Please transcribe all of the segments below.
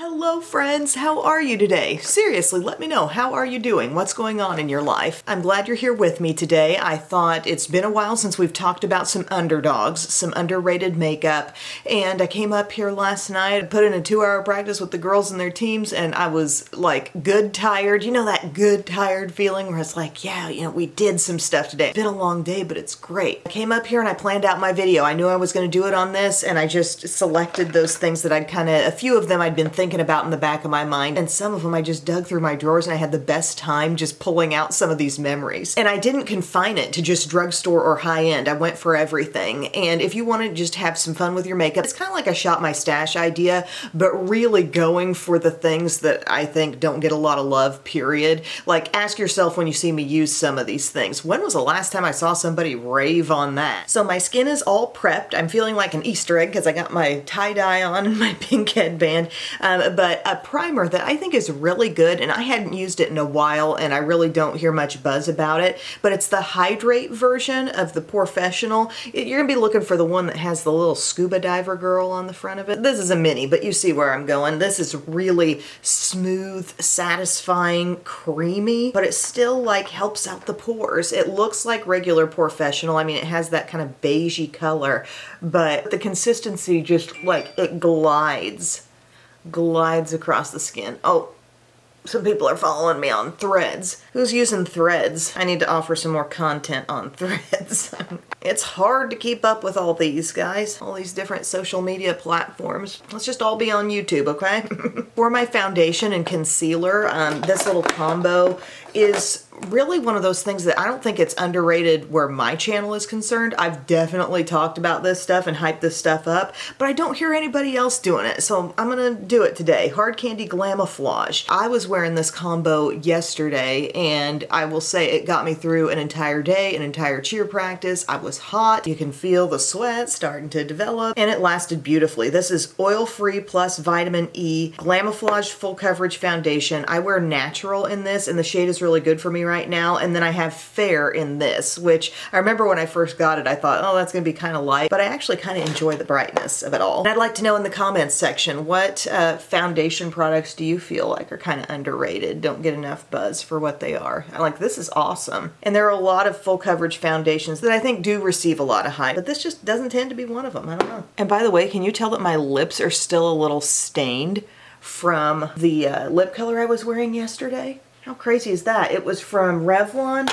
Hello friends, how are you today? Seriously, let me know, how are you doing? What's going on in your life? I'm glad you're here with me today. I thought it's been a while since we've talked about some underdogs, some underrated makeup, and I came up here last night, put in a 2-hour practice with the girls and their teams, and I was like good tired. You know that good tired feeling where it's like, yeah, we did some stuff today. It's been a long day, but it's great. I came up here and I planned out my video. I knew I was going to do it on this, and I just selected those things that a few of them I'd been thinking about in the back of my mind, and some of them I just dug through my drawers and I had the best time just pulling out some of these memories. And I didn't confine it to just drugstore or high-end. I went for everything. And if you want to just have some fun with your makeup, it's kind of like a shop my stash idea, but really going for the things that I think don't get a lot of love, period. Like, ask yourself when you see me use some of these things, when was the last time I saw somebody rave on that? So my skin is all prepped. I'm feeling like an Easter egg because I got my tie-dye on and my pink headband. But a primer that I think is really good, and I hadn't used it in a while and I really don't hear much buzz about it, but it's the Hydrate version of the Professional. You're gonna be looking for the one that has the little scuba diver girl on the front of it. This is a mini, but you see where I'm going. This is really smooth, satisfying, creamy, but it still like helps out the pores. It looks like regular Professional. I mean, it has that kind of beigey color, but the consistency just like it glides across the skin. Oh, some people are following me on Threads. Who's using Threads? I need to offer some more content on Threads. It's hard to keep up with all these, guys. All these different social media platforms. Let's just all be on YouTube, okay? For my foundation and concealer, this little combo is really one of those things that I don't think it's underrated where my channel is concerned. I've definitely talked about this stuff and hyped this stuff up, but I don't hear anybody else doing it, so I'm gonna do it today. Hard Candy Glamouflage. I was wearing this combo yesterday, and I will say it got me through an entire day, an entire cheer practice. I was hot. You can feel the sweat starting to develop, and it lasted beautifully. This is oil-free plus vitamin E Glamouflage Full Coverage Foundation. I wear natural in this, and the shade is really good for me right now. And then I have fair in this, which I remember when I first got it, I thought, oh, that's gonna be kind of light, but I actually kind of enjoy the brightness of it all. And I'd like to know in the comments section, what foundation products do you feel like are kind of underrated, don't get enough buzz for what they are? I'm like, this is awesome. And there are a lot of full coverage foundations that I think do receive a lot of hype, but this just doesn't tend to be one of them. I don't know. And by the way, can you tell that my lips are still a little stained from the lip color I was wearing yesterday? How crazy is that? It was from Revlon,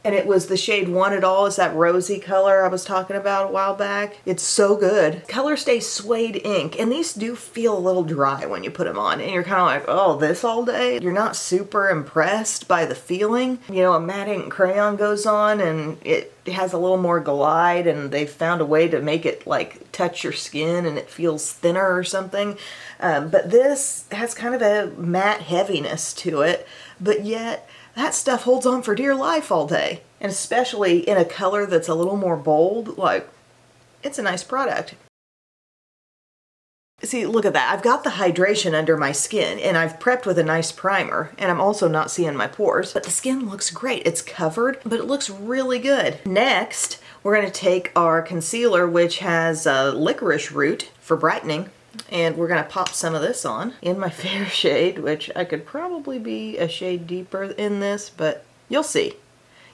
and it was the shade Want It All. Is that rosy color I was talking about a while back? It's so good. Color Stay Suede Ink, and these do feel a little dry when you put them on, and you're kind of like, oh, this all day? You're not super impressed by the feeling. You know, a matte ink crayon goes on, and it has a little more glide, and they've found a way to make it like touch your skin and it feels thinner or something. But this has kind of a matte heaviness to it, but yet that stuff holds on for dear life all day. And especially in a color that's a little more bold, like, it's a nice product. See, look at that. I've got the hydration under my skin, and I've prepped with a nice primer, and I'm also not seeing my pores, but the skin looks great. It's covered, but it looks really good. Next, we're going to take our concealer, which has licorice root for brightening, and we're going to pop some of this on in my fair shade, which I could probably be a shade deeper in this, but you'll see.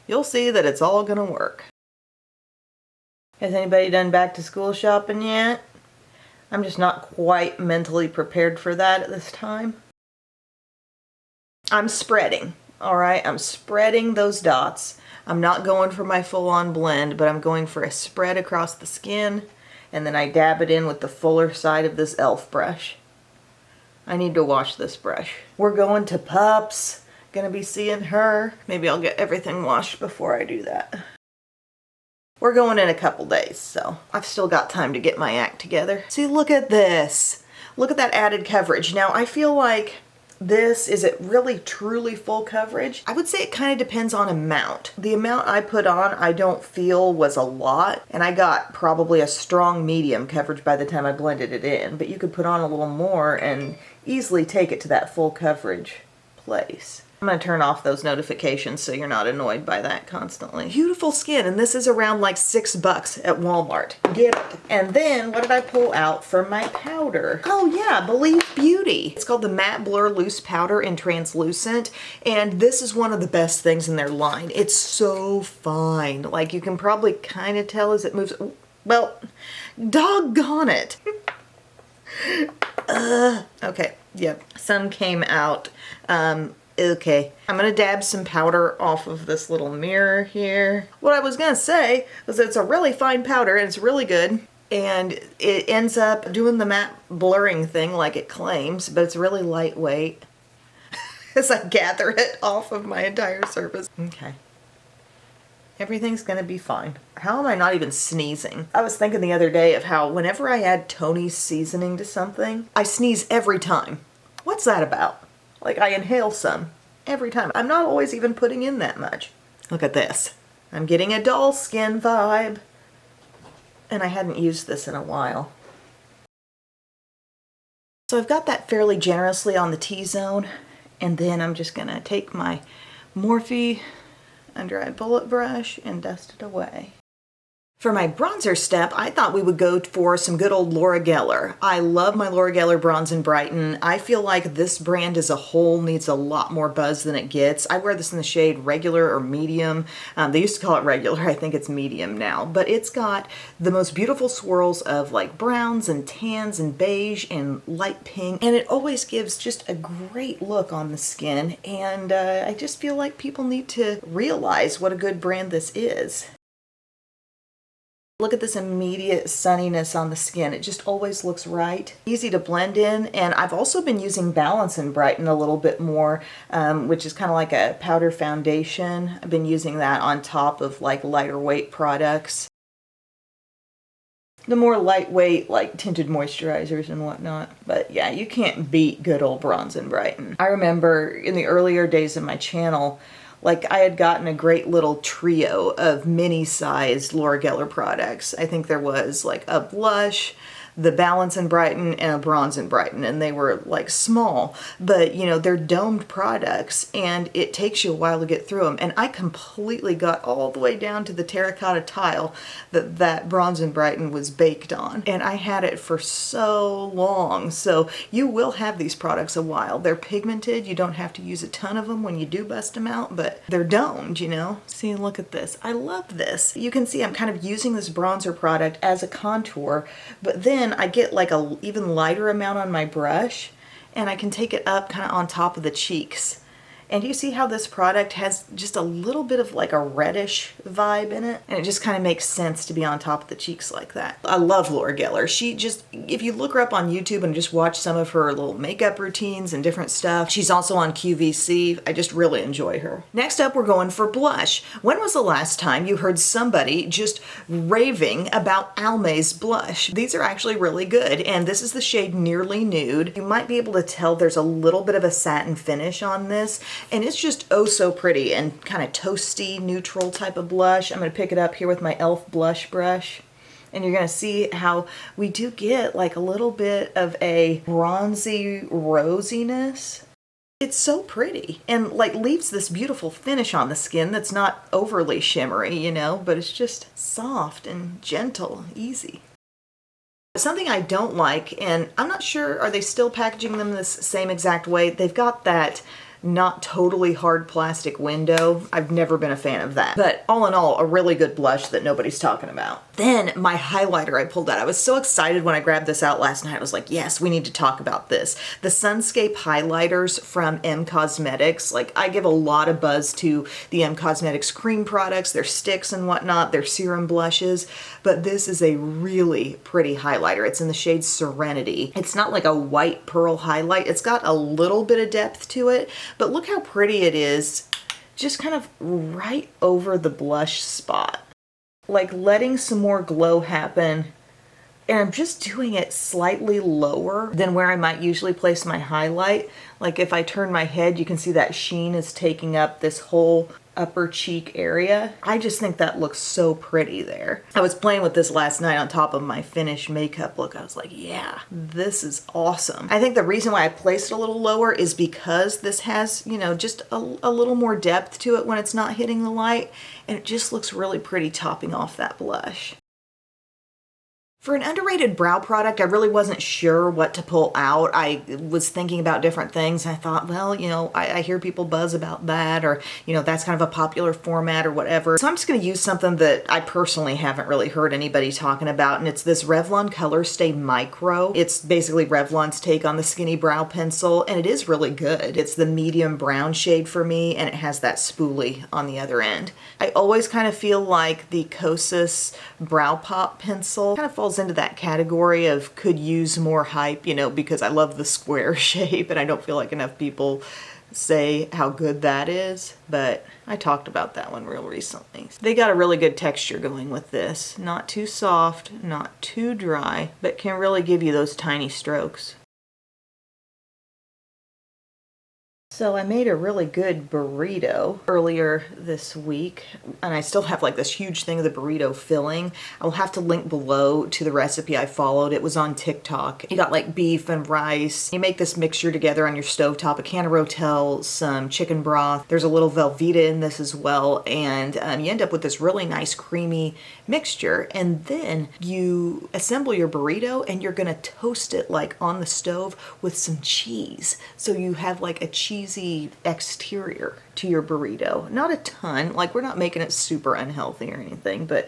You'll see that it's all going to work. Has anybody done back to school shopping yet? I'm just not quite mentally prepared for that at this time. I'm spreading, all right? I'm spreading those dots. I'm not going for my full-on blend, but I'm going for a spread across the skin, and then I dab it in with the fuller side of this e.l.f. brush. I need to wash this brush. We're going to Pups. Gonna be seeing her. Maybe I'll get everything washed before I do that. We're going in a couple days, so I've still got time to get my act together. See, look at this. Look at that added coverage. Now, I feel like this, is it really truly full coverage? I would say it kind of depends on amount. The amount I put on, I don't feel was a lot, and I got probably a strong medium coverage by the time I blended it in, but you could put on a little more and easily take it to that full coverage place. I'm gonna turn off those notifications so you're not annoyed by that constantly. Beautiful skin, and this is around like $6 at Walmart. Get it. And then what did I pull out for my powder? Oh yeah, Believe Beauty. It's called the Matte Blur Loose Powder in Translucent, and this is one of the best things in their line. It's so fine. Like, you can probably kind of tell as it moves. Well, doggone it. Okay, yep. Some came out. Okay, I'm gonna dab some powder off of this little mirror here. What I was gonna say was that it's a really fine powder and it's really good, and it ends up doing the matte blurring thing like it claims, but it's really lightweight as I gather it off of my entire surface. Okay. Everything's gonna be fine. How am I not even sneezing? I was thinking the other day of how whenever I add Tony's seasoning to something, I sneeze every time. What's that about? Like, I inhale some every time. I'm not always even putting in that much. Look at this. I'm getting a doll skin vibe. And I hadn't used this in a while. So I've got that fairly generously on the T-zone. And then I'm just gonna take my Morphe under-eye bullet brush and dust it away. For my bronzer step, I thought we would go for some good old Laura Geller. I love my Laura Geller Bronze and Brighten. I feel like this brand as a whole needs a lot more buzz than it gets. I wear this in the shade regular or medium. They used to call it regular. I think it's medium now. But it's got the most beautiful swirls of like browns and tans and beige and light pink. And it always gives just a great look on the skin. And I just feel like people need to realize what a good brand this is. Look at this immediate sunniness on the skin. It just always looks right. Easy to blend in. And I've also been using Balance and Brighten a little bit more, which is kind of like a powder foundation. I've been using that on top of like lighter weight products. The more lightweight, like tinted moisturizers and whatnot. But yeah, you can't beat good old Bronze and Brighten. I remember in the earlier days of my channel, like I had gotten a great little trio of mini-sized Laura Geller products. I think there was like a blush, the Balance and Brighten, and a Bronze and Brighten, and they were like small, but you know, they're domed products and it takes you a while to get through them. And I completely got all the way down to the terracotta tile that Bronze and Brighten was baked on. And I had it for so long. So you will have these products a while. They're pigmented. You don't have to use a ton of them when you do bust them out, but they're domed, you know? See, look at this. I love this. You can see I'm kind of using this bronzer product as a contour, but then I get like a even lighter amount on my brush and I can take it up kind of on top of the cheeks. And you see how this product has just a little bit of like a reddish vibe in it? And it just kind of makes sense to be on top of the cheeks like that. I love Laura Geller. She just, if you look her up on YouTube and just watch some of her little makeup routines and different stuff, she's also on QVC. I just really enjoy her. Next up, we're going for blush. When was the last time you heard somebody just raving about Almay's blush? These are actually really good. And this is the shade Nearly Nude. You might be able to tell there's a little bit of a satin finish on this. And it's just oh so pretty and kind of toasty, neutral type of blush. I'm going to pick it up here with my e.l.f. blush brush. And you're going to see how we do get like a little bit of a bronzy rosiness. It's so pretty and like leaves this beautiful finish on the skin that's not overly shimmery, you know, but it's just soft and gentle, easy. Something I don't like, and I'm not sure, are they still packaging them this same exact way? They've got that not totally hard plastic window. I've never been a fan of that. But all in all, a really good blush that nobody's talking about. Then my highlighter I pulled out. I was so excited when I grabbed this out last night. I was like, yes, we need to talk about this. The Sunscape highlighters from M Cosmetics. Like, I give a lot of buzz to the M Cosmetics cream products, their sticks and whatnot, their serum blushes. But this is a really pretty highlighter. It's in the shade Serenity. It's not like a white pearl highlight. It's got a little bit of depth to it, but look how pretty it is, just kind of right over the blush spot. Like letting some more glow happen. And I'm just doing it slightly lower than where I might usually place my highlight. Like if I turn my head, you can see that sheen is taking up this whole upper cheek area. I just think that looks so pretty there. I was playing with this last night on top of my finished makeup look. I was like, yeah, this is awesome. I think the reason why I placed it a little lower is because this has, you know, just a little more depth to it when it's not hitting the light, and it just looks really pretty topping off that blush. For an underrated brow product, I really wasn't sure what to pull out. I was thinking about different things. I thought, well, you know, I hear people buzz about that, or, you know, that's kind of a popular format or whatever. So I'm just going to use something that I personally haven't really heard anybody talking about, and it's this Revlon Color Stay Micro. It's basically Revlon's take on the skinny brow pencil, and it is really good. It's the medium brown shade for me, and it has that spoolie on the other end. I always kind of feel like the Kosas Brow Pop pencil kind of falls into that category of could use more hype, you know, because I love the square shape and I don't feel like enough people say how good that is, but I talked about that one real recently. They got a really good texture going with this. Not too soft, not too dry, but can really give you those tiny strokes. So I made a really good burrito earlier this week, and I still have like this huge thing of the burrito filling. I'll have to link below to the recipe I followed. It was on TikTok. You got like beef and rice. You make this mixture together on your stovetop, a can of Rotel, some chicken broth. There's a little Velveeta in this as well, and you end up with this really nice creamy mixture, and then you assemble your burrito and you're gonna toast it like on the stove with some cheese. So you have like a cheesy exterior to your burrito. Not a ton, like we're not making it super unhealthy or anything, but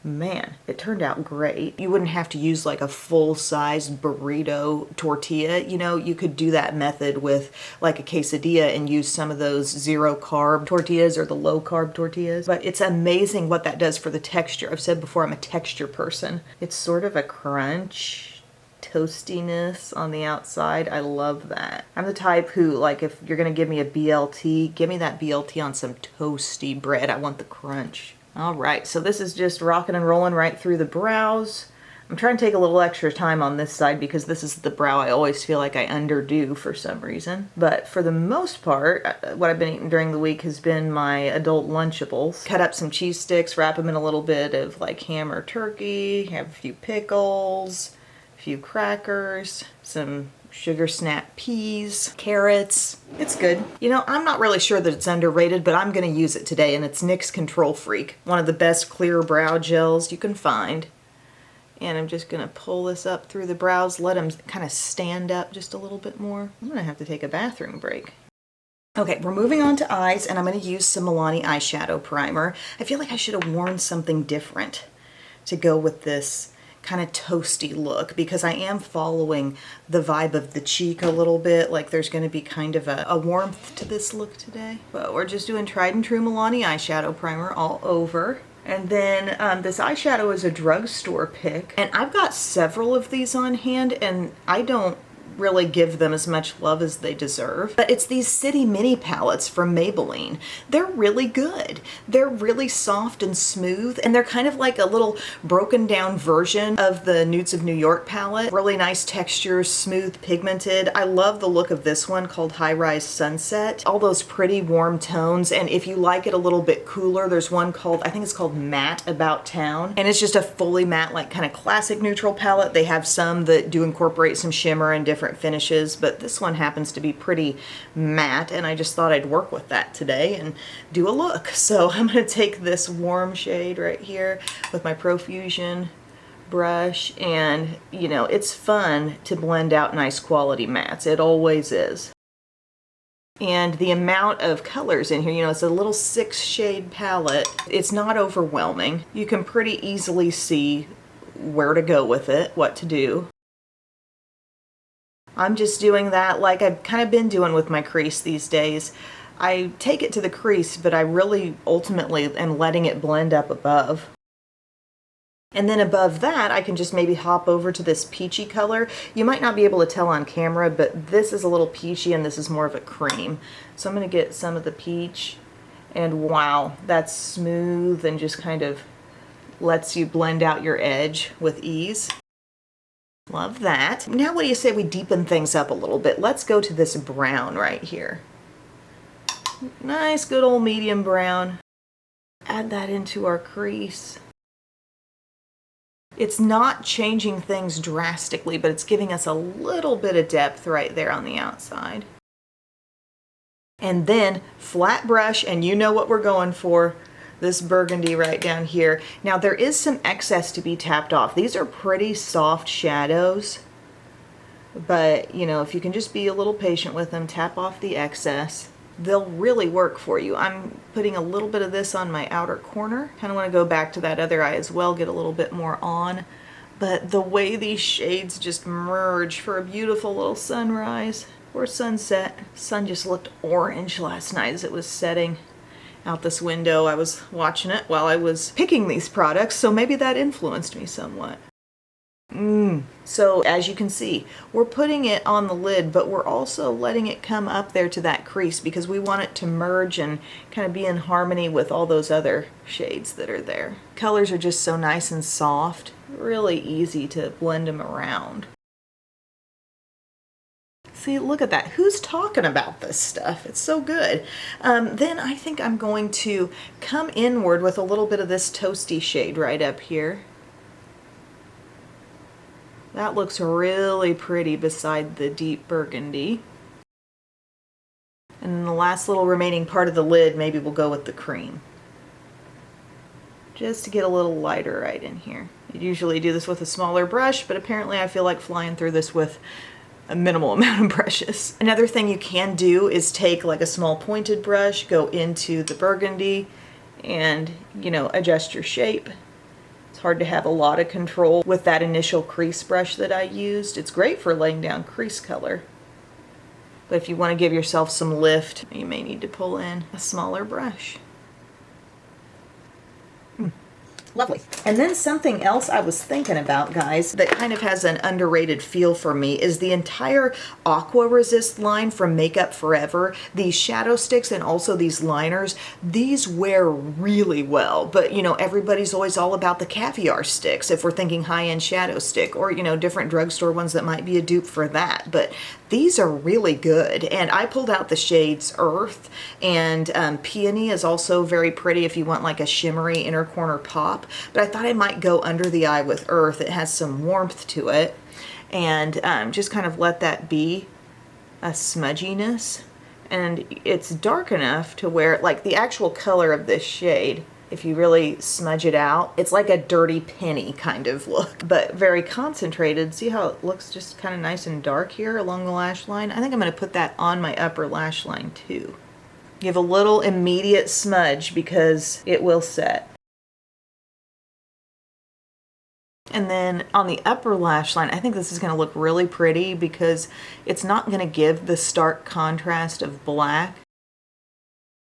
man, it turned out great. You wouldn't have to use like a full-sized burrito tortilla. You know, you could do that method with like a quesadilla and use some of those zero-carb tortillas or the low-carb tortillas. But it's amazing what that does for the texture. I've said before, I'm a texture person. It's sort of a crunch, toastiness on the outside. I love that. I'm the type who, like, if you're gonna give me a BLT, give me that BLT on some toasty bread. I want the crunch. All right, so this is just rocking and rolling right through the brows. I'm trying to take a little extra time on this side because this is the brow I always feel like I underdo for some reason. But for the most part, what I've been eating during the week has been my adult Lunchables. Cut up some cheese sticks, wrap them in a little bit of like ham or turkey, have a few pickles, a few crackers, some sugar snap peas, carrots. It's good. You know, I'm not really sure that it's underrated, but I'm going to use it today, and it's NYX Control Freak. One of the best clear brow gels you can find. And I'm just going to pull this up through the brows, let them kind of stand up just a little bit more. I'm going to have to take a bathroom break. Okay, we're moving on to eyes, and I'm going to use some Milani eyeshadow primer. I feel like I should have worn something different to go with this kind of toasty look, because I am following the vibe of the cheek a little bit. Like there's going to be kind of a warmth to this look today. But we're just doing tried and true Milani eyeshadow primer all over. And then this eyeshadow is a drugstore pick. And I've got several of these on hand, and I don't really give them as much love as they deserve. But it's these City Mini palettes from Maybelline. They're really good. They're really soft and smooth, and they're kind of like a little broken down version of the Nudes of New York palette. Really nice textures, smooth, pigmented. I love the look of this one called High Rise Sunset. All those pretty warm tones, and if you like it a little bit cooler, there's one called, I think it's called Matte About Town, and it's just a fully matte, like kind of classic neutral palette. They have some that do incorporate some shimmer and different finishes, but this one happens to be pretty matte, and I just thought I'd work with that today and do a look. So I'm going to take this warm shade right here with my Profusion brush, and you know, it's fun to blend out nice quality mattes. It always is. And the amount of colors in here, you know, it's a little 6-shade palette. It's not overwhelming. You can pretty easily see where to go with it, what to do. I'm just doing that like I've kind of been doing with my crease these days. I take it to the crease, but I really ultimately am letting it blend up above. And then above that, I can just maybe hop over to this peachy color. You might not be able to tell on camera, but this is a little peachy and this is more of a cream. So I'm going to get some of the peach, and wow, that's smooth and just kind of lets you blend out your edge with ease. Love that. Now what do you say we deepen things up a little bit? Let's go to this brown right here. Nice good old medium brown. Add that into our crease. It's not changing things drastically, but it's giving us a little bit of depth right there on the outside. And then flat brush, and you know what we're going for, this burgundy right down here. Now there is some excess to be tapped off. These are pretty soft shadows, but you know, if you can just be a little patient with them, tap off the excess, they'll really work for you. I'm putting a little bit of this on my outer corner. Kind of want to go back to that other eye as well, get a little bit more on. But the way these shades just merge for a beautiful little sunrise or sunset. Sun just looked orange last night as it was setting out this window. I was watching it while I was picking these products, so maybe that influenced me somewhat. So as you can see, we're putting it on the lid, but we're also letting it come up there to that crease because we want it to merge and kind of be in harmony with all those other shades that are there. Colors are just so nice and soft, really easy to blend them around. See, look at that. Who's talking about this stuff? It's so good. Then I think I'm going to come inward with a little bit of this toasty shade right up here. That looks really pretty beside the deep burgundy. And then the last little remaining part of the lid, maybe we'll go with the cream. Just to get a little lighter right in here. You'd usually do this with a smaller brush, but apparently I feel like flying through this with a minimal amount of brushes. Another thing you can do is take like a small pointed brush, go into the burgundy, and you know, adjust your shape. It's hard to have a lot of control with that initial crease brush that I used. It's great for laying down crease color. But if you want to give yourself some lift, you may need to pull in a smaller brush. Lovely. And then something else I was thinking about, guys, that kind of has an underrated feel for me is the entire Aqua Resist line from Makeup Forever. These shadow sticks and also these liners, these wear really well. But, you know, everybody's always all about the caviar sticks if we're thinking high-end shadow stick, or, you know, different drugstore ones that might be a dupe for that. But these are really good. And I pulled out the shades Earth, and Peony is also very pretty if you want like a shimmery inner corner pop. But I thought I might go under the eye with Earth. It has some warmth to it, and just kind of let that be a smudginess. And it's dark enough to where, like, the actual color of this shade, if you really smudge it out, it's like a dirty penny kind of look, but very concentrated. See how it looks just kind of nice and dark here along the lash line? I think I'm going to put that on my upper lash line too. Give a little immediate smudge because it will set. And then on the upper lash line, I think this is going to look really pretty because it's not going to give the stark contrast of black.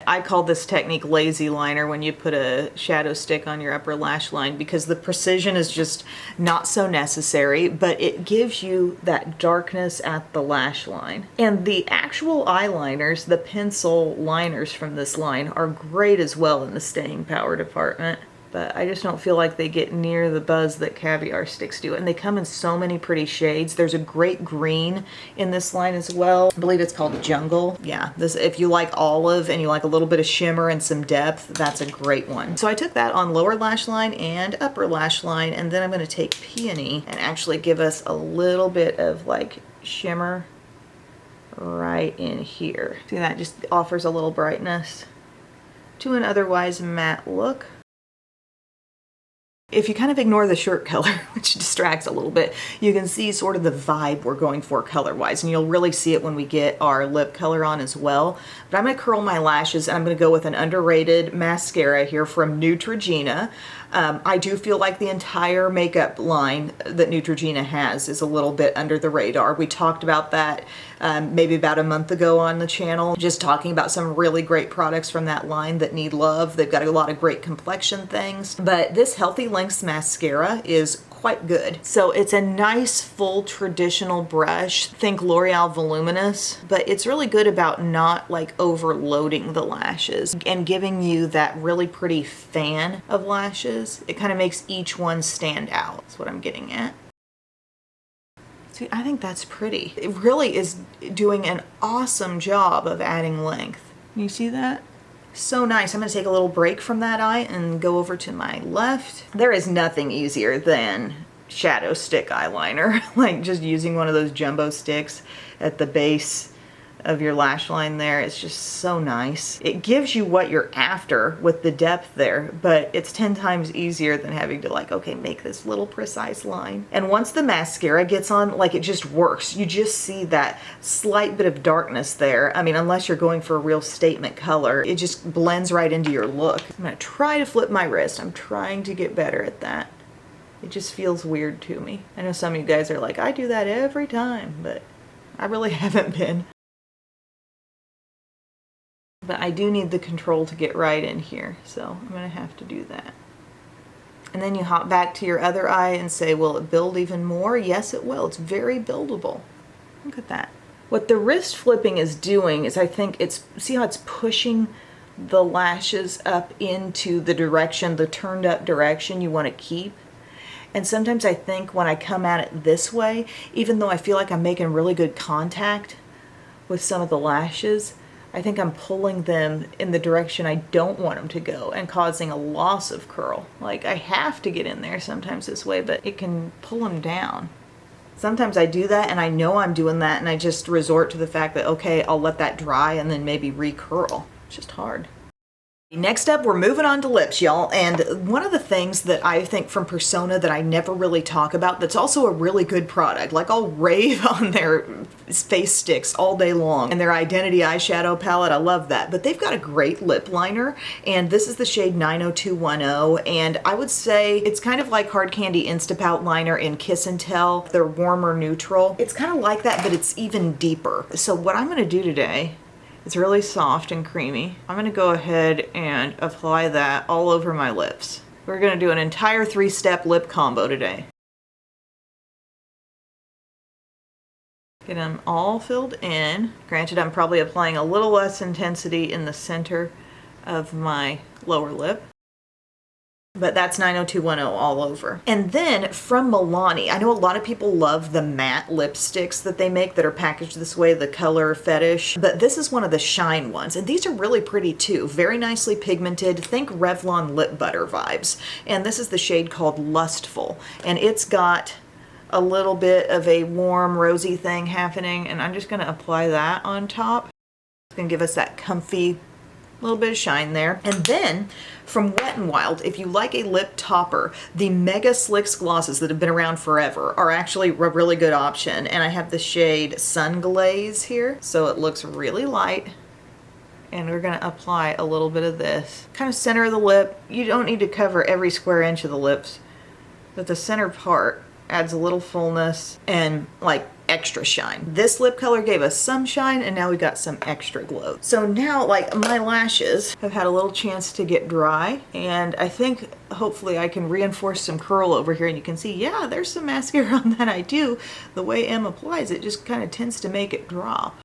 I call this technique lazy liner when you put a shadow stick on your upper lash line because the precision is just not so necessary, but it gives you that darkness at the lash line. And the actual eyeliners, the pencil liners from this line, are great as well in the staying power department. But I just don't feel like they get near the buzz that caviar sticks do. And they come in so many pretty shades. There's a great green in this line as well. I believe it's called Jungle. Yeah, this, if you like olive and you like a little bit of shimmer and some depth, that's a great one. So I took that on lower lash line and upper lash line, and then I'm going to take Peony and actually give us a little bit of like shimmer right in here. See, that just offers a little brightness to an otherwise matte look. If you kind of ignore the shirt color, which distracts a little bit, you can see sort of the vibe we're going for color-wise, and you'll really see it when we get our lip color on as well. But I'm going to curl my lashes, and I'm going to go with an underrated mascara here from Neutrogena. I do feel like the entire makeup line that Neutrogena has is a little bit under the radar. We talked about that maybe about a month ago on the channel, just talking about some really great products from that line that need love. They've got a lot of great complexion things, but this Healthy Lengths mascara is quite good. So it's a nice full traditional brush, think L'Oreal Voluminous, but it's really good about not like overloading the lashes and giving you that really pretty fan of lashes. It kind of makes each one stand out. That's what I'm getting at. See, I think that's pretty. It really is doing an awesome job of adding length. You see that? So nice. I'm going to take a little break from that eye and go over to my left. There is nothing easier than shadow stick eyeliner, like just using one of those jumbo sticks at the base of your lash line there. It's just so nice. It gives you what you're after with the depth there, but it's 10 times easier than having to like, okay, make this little precise line. And once the mascara gets on, like it just works. You just see that slight bit of darkness there. I mean, unless you're going for a real statement color, it just blends right into your look. I'm gonna try to flip my wrist. I'm trying to get better at that. It just feels weird to me. I know some of you guys are like, I do that every time, but I really haven't been. But I do need the control to get right in here, so I'm gonna have to do that. And then you hop back to your other eye and say, will it build even more? Yes, it will. It's very buildable. Look at that. What the wrist flipping is doing is I think see how it's pushing the lashes up into the direction, the turned up direction you want to keep. And sometimes I think when I come at it this way, even though I feel like I'm making really good contact with some of the lashes, I think I'm pulling them in the direction I don't want them to go and causing a loss of curl. Like I have to get in there sometimes this way, but it can pull them down. Sometimes I do that and I know I'm doing that and I just resort to the fact that, okay, I'll let that dry and then maybe recurl. It's just hard. Next up, we're moving on to lips, y'all. And one of the things that I think from Persona that I never really talk about that's also a really good product, like I'll rave on their face sticks all day long and their Identity eyeshadow palette, I love that. But they've got a great lip liner and this is the shade 90210 and I would say it's kind of like Hard Candy Instapout liner in Kiss and Tell. They're warmer neutral. It's kind of like that, but it's even deeper. So what I'm gonna do today, it's really soft and creamy. I'm gonna go ahead and apply that all over my lips. We're gonna do an entire 3-step lip combo today. Get them all filled in. Granted, I'm probably applying a little less intensity in the center of my lower lip. But that's 90210 all over. And then from Milani, I know a lot of people love the matte lipsticks that they make that are packaged this way, the color fetish, but this is one of the shine ones. And these are really pretty too, very nicely pigmented. Think Revlon lip butter vibes. And this is the shade called Lustful. And it's got a little bit of a warm rosy thing happening. And I'm just gonna apply that on top. It's gonna give us that comfy little bit of shine there. And then from Wet n Wild, if you like a lip topper, the Mega Slicks glosses that have been around forever are actually a really good option. And I have the shade Sun Glaze here, so it looks really light. And we're gonna apply a little bit of this. Kind of center of the lip. You don't need to cover every square inch of the lips, but the center part adds a little fullness and like extra shine. This lip color gave us some shine and now we got some extra glow. So now like my lashes have had a little chance to get dry and I think hopefully I can reinforce some curl over here and you can see, yeah, there's some mascara on that I do. The way Em applies it just kind of tends to make it drop.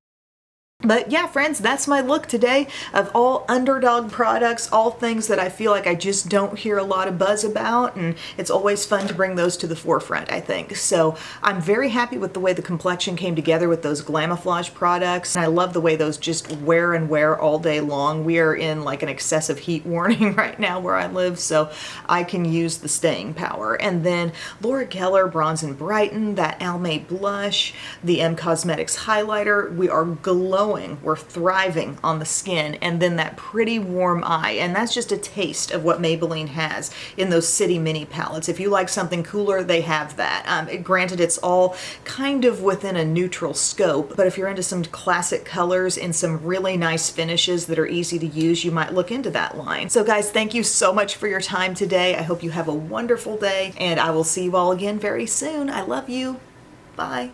But yeah, friends, that's my look today of all Underdog products, all things that I feel like I just don't hear a lot of buzz about, and it's always fun to bring those to the forefront, I think. So I'm very happy with the way the complexion came together with those Glamouflage products, and I love the way those just wear and wear all day long. We are in like an excessive heat warning right now where I live, so I can use the staying power. And then Laura Geller Bronze and Brighten, that Almay blush, the M Cosmetics highlighter, we are glowing. We're thriving on the skin, and then that pretty warm eye, and that's just a taste of what Maybelline has in those City Mini palettes. If you like something cooler, they have that. Granted, it's all kind of within a neutral scope, but if you're into some classic colors and some really nice finishes that are easy to use, you might look into that line. So guys, thank you so much for your time today. I hope you have a wonderful day, and I will see you all again very soon. I love you. Bye.